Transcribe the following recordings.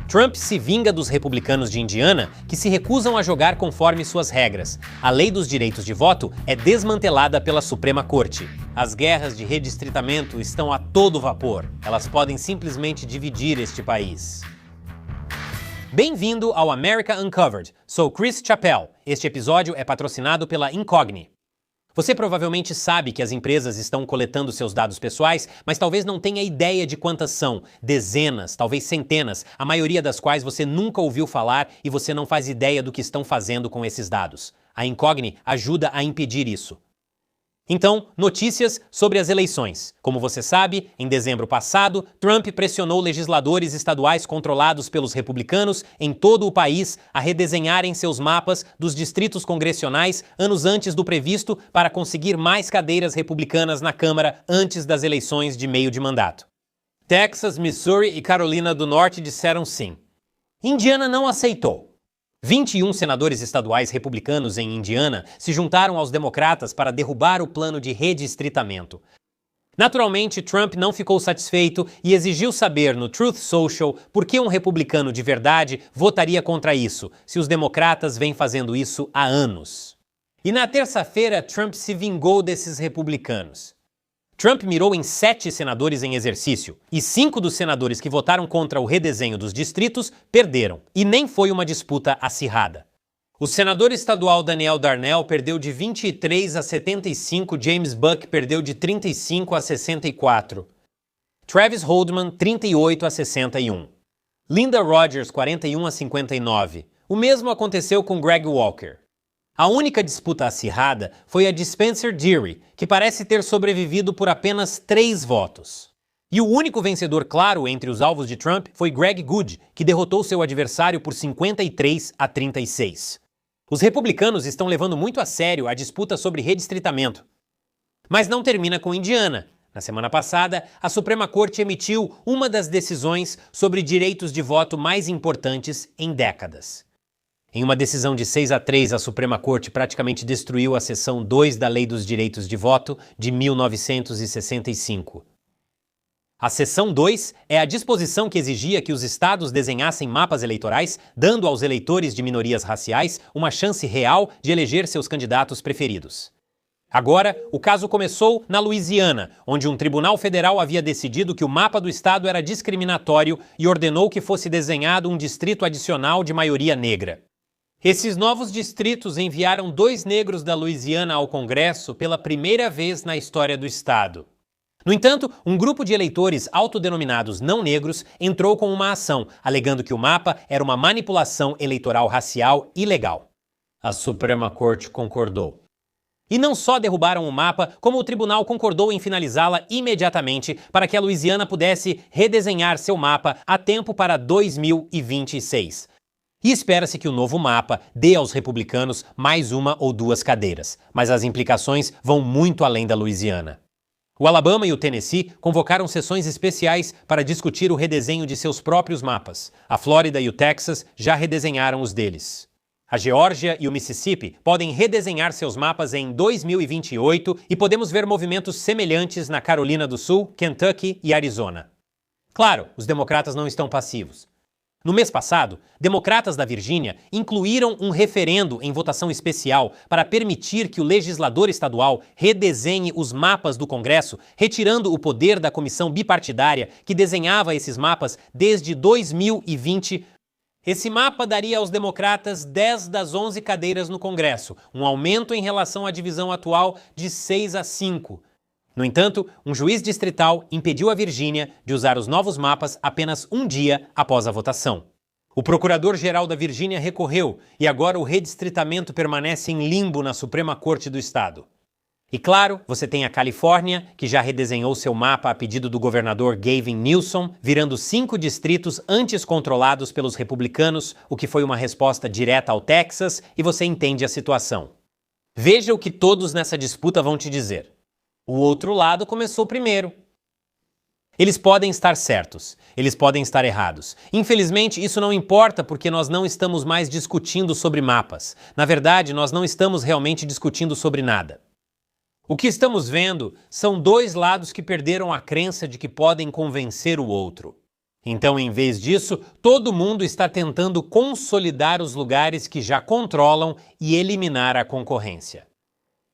Trump se vinga dos republicanos de Indiana que se recusam a jogar conforme suas regras. A lei dos direitos de voto é desmantelada pela Suprema Corte. As guerras de redistritamento estão a todo vapor. Elas podem simplesmente dividir este país. Bem-vindo ao America Uncovered. Sou Chris Chappell. Este episódio é patrocinado pela Incogni. Você provavelmente sabe que as empresas estão coletando seus dados pessoais, mas talvez não tenha ideia de quantas são. Dezenas, talvez centenas, a maioria das quais você nunca ouviu falar e você não faz ideia do que estão fazendo com esses dados. A Incogni ajuda a impedir isso. Então, notícias sobre as eleições. Como você sabe, em dezembro passado, Trump pressionou legisladores estaduais controlados pelos republicanos em todo o país a redesenharem seus mapas dos distritos congressionais anos antes do previsto para conseguir mais cadeiras republicanas na Câmara antes das eleições de meio de mandato. Texas, Missouri e Carolina do Norte disseram sim. Indiana não aceitou. 21 senadores estaduais republicanos em Indiana se juntaram aos democratas para derrubar o plano de redistritamento. Naturalmente, Trump não ficou satisfeito e exigiu saber no Truth Social por que um republicano de verdade votaria contra isso, se os democratas vêm fazendo isso há anos. E na terça-feira, Trump se vingou desses republicanos. Trump mirou em 7 senadores em exercício, e 5 dos senadores que votaram contra o redesenho dos distritos perderam, e nem foi uma disputa acirrada. O senador estadual Daniel Darnell perdeu de 23 a 75, James Buck perdeu de 35 a 64. Travis Holdman, 38 a 61. Linda Rogers, 41 a 59. O mesmo aconteceu com Greg Walker. A única disputa acirrada foi a de Spencer Deery, que parece ter sobrevivido por apenas 3 votos. E o único vencedor claro entre os alvos de Trump foi Greg Good, que derrotou seu adversário por 53 a 36. Os republicanos estão levando muito a sério a disputa sobre redistritamento. Mas não termina com Indiana. Na semana passada, a Suprema Corte emitiu uma das decisões sobre direitos de voto mais importantes em décadas. Em uma decisão de 6-3, a Suprema Corte praticamente destruiu a seção 2 da Lei dos Direitos de Voto de 1965. A seção 2 é a disposição que exigia que os estados desenhassem mapas eleitorais, dando aos eleitores de minorias raciais uma chance real de eleger seus candidatos preferidos. Agora, o caso começou na Louisiana, onde um tribunal federal havia decidido que o mapa do estado era discriminatório e ordenou que fosse desenhado um distrito adicional de maioria negra. Esses novos distritos enviaram 2 negros da Louisiana ao Congresso pela primeira vez na história do estado. No entanto, um grupo de eleitores autodenominados não negros entrou com uma ação, alegando que o mapa era uma manipulação eleitoral racial ilegal. A Suprema Corte concordou. E não só derrubaram o mapa, como o tribunal concordou em finalizá-la imediatamente para que a Louisiana pudesse redesenhar seu mapa a tempo para 2026. E espera-se que o novo mapa dê aos republicanos mais 1 ou 2 cadeiras, mas as implicações vão muito além da Louisiana. O Alabama e o Tennessee convocaram sessões especiais para discutir o redesenho de seus próprios mapas. A Flórida e o Texas já redesenharam os deles. A Geórgia e o Mississippi podem redesenhar seus mapas em 2028 e podemos ver movimentos semelhantes na Carolina do Sul, Kentucky e Arizona. Claro, os democratas não estão passivos. No mês passado, democratas da Virgínia incluíram um referendo em votação especial para permitir que o legislador estadual redesenhe os mapas do Congresso, retirando o poder da comissão bipartidária que desenhava esses mapas desde 2020. Esse mapa daria aos democratas 10 das 11 cadeiras no Congresso, um aumento em relação à divisão atual de 6-5. No entanto, um juiz distrital impediu a Virgínia de usar os novos mapas apenas um dia após a votação. O procurador-geral da Virgínia recorreu e agora o redistritamento permanece em limbo na Suprema Corte do estado. E claro, você tem a Califórnia, que já redesenhou seu mapa a pedido do governador Gavin Newsom, virando 5 distritos antes controlados pelos republicanos, o que foi uma resposta direta ao Texas, e você entende a situação. Veja o que todos nessa disputa vão te dizer. O outro lado começou primeiro. Eles podem estar certos, eles podem estar errados. Infelizmente, isso não importa porque nós não estamos mais discutindo sobre mapas. Na verdade, nós não estamos realmente discutindo sobre nada. O que estamos vendo são 2 lados que perderam a crença de que podem convencer o outro. Então, em vez disso, todo mundo está tentando consolidar os lugares que já controlam e eliminar a concorrência.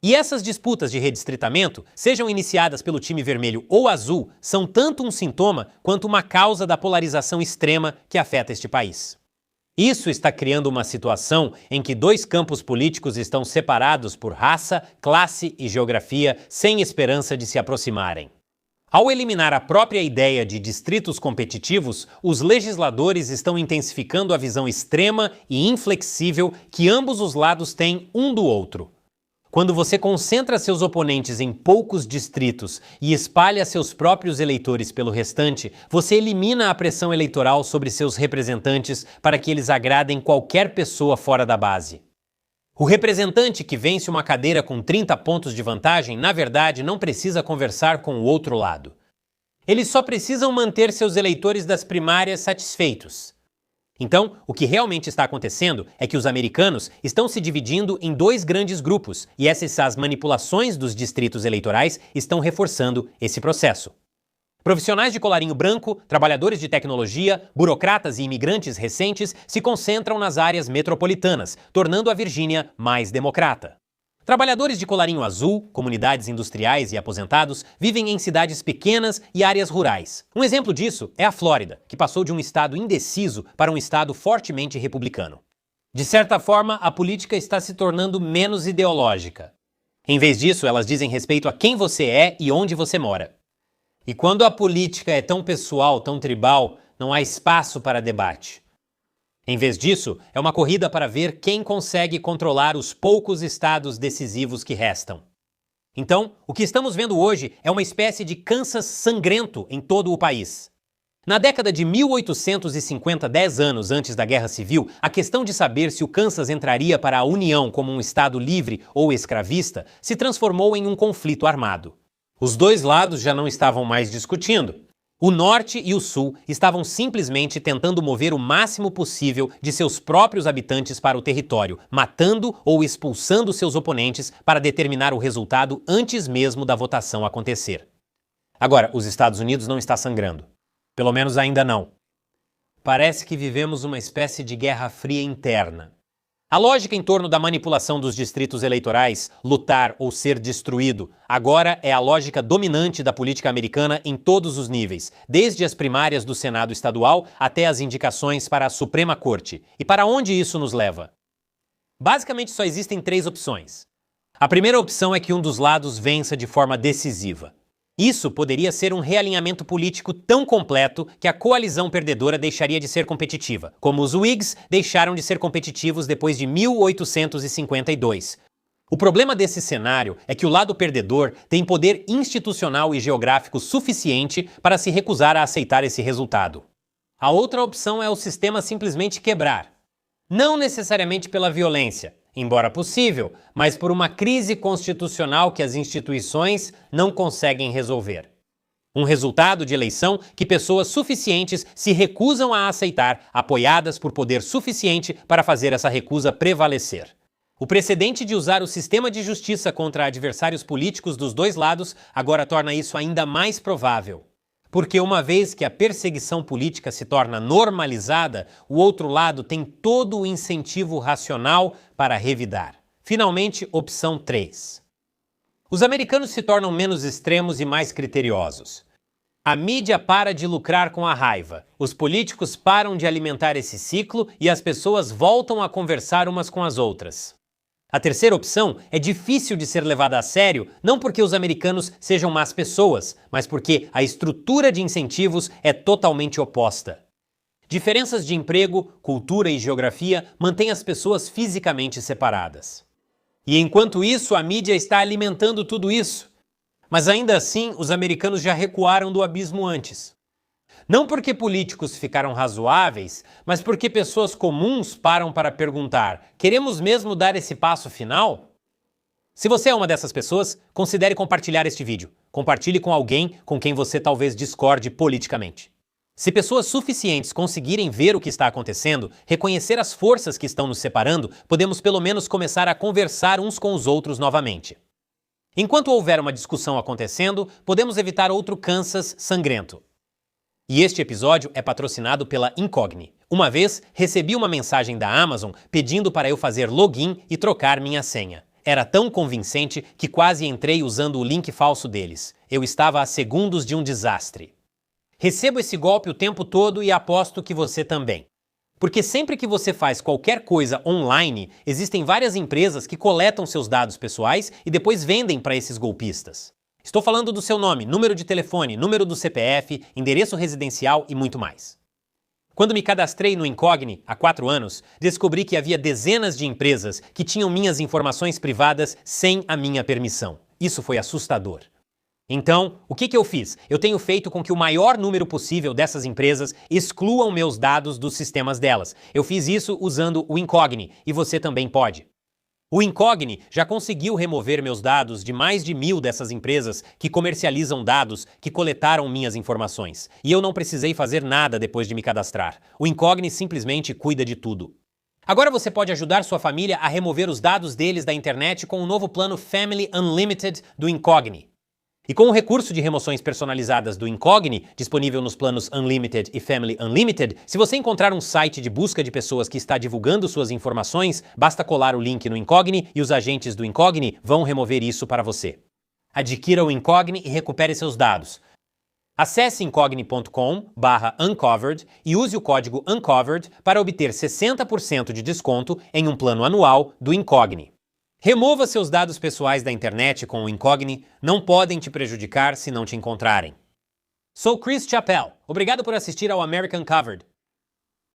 E essas disputas de redistritamento, sejam iniciadas pelo time vermelho ou azul, são tanto um sintoma quanto uma causa da polarização extrema que afeta este país. Isso está criando uma situação em que dois campos políticos estão separados por raça, classe e geografia, sem esperança de se aproximarem. Ao eliminar a própria ideia de distritos competitivos, os legisladores estão intensificando a visão extrema e inflexível que ambos os lados têm um do outro. Quando você concentra seus oponentes em poucos distritos e espalha seus próprios eleitores pelo restante, você elimina a pressão eleitoral sobre seus representantes para que eles agradem qualquer pessoa fora da base. O representante que vence uma cadeira com 30 pontos de vantagem, na verdade, não precisa conversar com o outro lado. Eles só precisam manter seus eleitores das primárias satisfeitos. Então, o que realmente está acontecendo é que os americanos estão se dividindo em dois grandes grupos, e essas manipulações dos distritos eleitorais estão reforçando esse processo. Profissionais de colarinho branco, trabalhadores de tecnologia, burocratas e imigrantes recentes se concentram nas áreas metropolitanas, tornando a Virgínia mais democrata. Trabalhadores de colarinho azul, comunidades industriais e aposentados vivem em cidades pequenas e áreas rurais. Um exemplo disso é a Flórida, que passou de um estado indeciso para um estado fortemente republicano. De certa forma, a política está se tornando menos ideológica. Em vez disso, elas dizem respeito a quem você é e onde você mora. E quando a política é tão pessoal, tão tribal, não há espaço para debate. Em vez disso, é uma corrida para ver quem consegue controlar os poucos estados decisivos que restam. Então, o que estamos vendo hoje é uma espécie de Kansas sangrento em todo o país. Na década de 1850, 10 anos antes da Guerra Civil, a questão de saber se o Kansas entraria para a União como um estado livre ou escravista se transformou em um conflito armado. Os dois lados já não estavam mais discutindo. O Norte e o Sul estavam simplesmente tentando mover o máximo possível de seus próprios habitantes para o território, matando ou expulsando seus oponentes para determinar o resultado antes mesmo da votação acontecer. Agora, os Estados Unidos não está sangrando. Pelo menos ainda não. Parece que vivemos uma espécie de guerra fria interna. A lógica em torno da manipulação dos distritos eleitorais, lutar ou ser destruído, agora é a lógica dominante da política americana em todos os níveis, desde as primárias do Senado estadual até as indicações para a Suprema Corte. E para onde isso nos leva? Basicamente só existem 3 opções. A primeira opção é que um dos lados vença de forma decisiva. Isso poderia ser um realinhamento político tão completo que a coalizão perdedora deixaria de ser competitiva, como os Whigs deixaram de ser competitivos depois de 1852. O problema desse cenário é que o lado perdedor tem poder institucional e geográfico suficiente para se recusar a aceitar esse resultado. A outra opção é o sistema simplesmente quebrar. Não necessariamente pela violência, embora possível, mas por uma crise constitucional que as instituições não conseguem resolver. Um resultado de eleição que pessoas suficientes se recusam a aceitar, apoiadas por poder suficiente para fazer essa recusa prevalecer. O precedente de usar o sistema de justiça contra adversários políticos dos dois lados agora torna isso ainda mais provável. Porque uma vez que a perseguição política se torna normalizada, o outro lado tem todo o incentivo racional para revidar. Finalmente, opção 3. Os americanos se tornam menos extremos e mais criteriosos. A mídia para de lucrar com a raiva, os políticos param de alimentar esse ciclo e as pessoas voltam a conversar umas com as outras. A terceira opção é difícil de ser levada a sério, não porque os americanos sejam más pessoas, mas porque a estrutura de incentivos é totalmente oposta. Diferenças de emprego, cultura e geografia mantêm as pessoas fisicamente separadas. E enquanto isso, a mídia está alimentando tudo isso. Mas ainda assim, os americanos já recuaram do abismo antes. Não porque políticos ficaram razoáveis, mas porque pessoas comuns param para perguntar: queremos mesmo dar esse passo final? Se você é uma dessas pessoas, considere compartilhar este vídeo. Compartilhe com alguém com quem você talvez discorde politicamente. Se pessoas suficientes conseguirem ver o que está acontecendo, reconhecer as forças que estão nos separando, podemos pelo menos começar a conversar uns com os outros novamente. Enquanto houver uma discussão acontecendo, podemos evitar outro Kansas sangrento. E este episódio é patrocinado pela Incogni. Uma vez, recebi uma mensagem da Amazon pedindo para eu fazer login e trocar minha senha. Era tão convincente que quase entrei usando o link falso deles. Eu estava a segundos de um desastre. Recebo esse golpe o tempo todo e aposto que você também. Porque sempre que você faz qualquer coisa online, existem várias empresas que coletam seus dados pessoais e depois vendem para esses golpistas. Estou falando do seu nome, número de telefone, número do CPF, endereço residencial e muito mais. Quando me cadastrei no Incogni há 4 anos, descobri que havia dezenas de empresas que tinham minhas informações privadas sem a minha permissão. Isso foi assustador. Então, o que eu fiz? Eu tenho feito com que o maior número possível dessas empresas excluam meus dados dos sistemas delas. Eu fiz isso usando o Incogni, e você também pode. O Incogni já conseguiu remover meus dados de mais de 1000 dessas empresas que comercializam dados que coletaram minhas informações. E eu não precisei fazer nada depois de me cadastrar. O Incogni simplesmente cuida de tudo. Agora você pode ajudar sua família a remover os dados deles da internet com o novo plano Family Unlimited do Incogni. E com o recurso de remoções personalizadas do Incogni, disponível nos planos Unlimited e Family Unlimited, se você encontrar um site de busca de pessoas que está divulgando suas informações, basta colar o link no Incogni e os agentes do Incogni vão remover isso para você. Adquira o Incogni e recupere seus dados. Acesse incogni.com/uncovered e use o código UNCOVERED para obter 60% de desconto em um plano anual do Incogni. Remova seus dados pessoais da internet com o Incogni, não podem te prejudicar se não te encontrarem. Sou Chris Chappell. Obrigado por assistir ao American Covered.